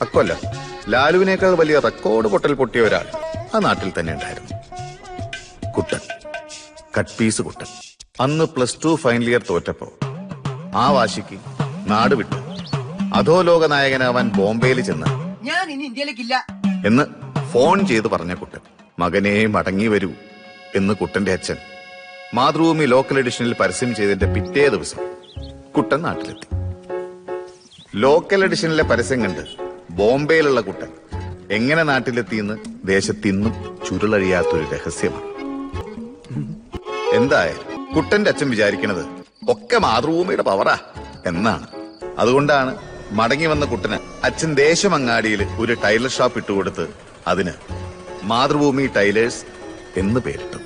അക്കൊല്ലം ലാലുവിനേക്കാൾ വലിയ റെക്കോർഡ് പൊട്ടൽ പൊട്ടിയ ഒരാൾ ആ നാട്ടിൽ തന്നെ ഉണ്ടായിരുന്നു. കുട്ടൻ, കട്ട് പീസ് കുട്ടൻ. അന്ന് +2 ഫൈനൽ ഇയർ തോറ്റപ്പോ ആ വാശിക്ക് നാട് വിട്ട് അധോലോക നായകനാവാൻ ബോംബെയിൽ ചെന്ന് ഞാൻ ഇനി ഇന്ത്യയിലേക്കില്ല എന്ന് ഫോൺ ചെയ്ത് പറഞ്ഞ കുട്ടൻ. മകനെ മടങ്ങി വരൂ എന്ന് കുട്ടന്റെ അച്ഛൻ മാതൃഭൂമി ലോക്കൽ എഡിഷനിൽ പരസ്യം ചെയ്തതിന്റെ പിറ്റേ ദിവസം കുട്ടൻ നാട്ടിലെത്തി. ലോക്കൽ എഡിഷനിലെ പരസ്യം കണ്ട് ബോംബെയിലുള്ള കുട്ടൻ എങ്ങനെ നാട്ടിലെത്തിയെന്ന് ദേശത്തിന്നും ചുരുളഴിയാത്തൊരു രഹസ്യമാണ്. എന്തായാലും കുട്ടന്റെ അച്ഛൻ വിചാരിക്കുന്നത് ഒക്കെ മാതൃഭൂമിയുടെ പവറാ എന്നാണ്. അതുകൊണ്ടാണ് മടങ്ങി വന്ന കുട്ടന് അച്ഛൻ ദേശമങ്ങാടിയിൽ ഒരു ടൈലർ ഷോപ്പ് ഇട്ടുകൊടുത്ത് അതിന് മാതൃഭൂമി ടൈലേഴ്സ് എന്ന് പേരിട്ടു.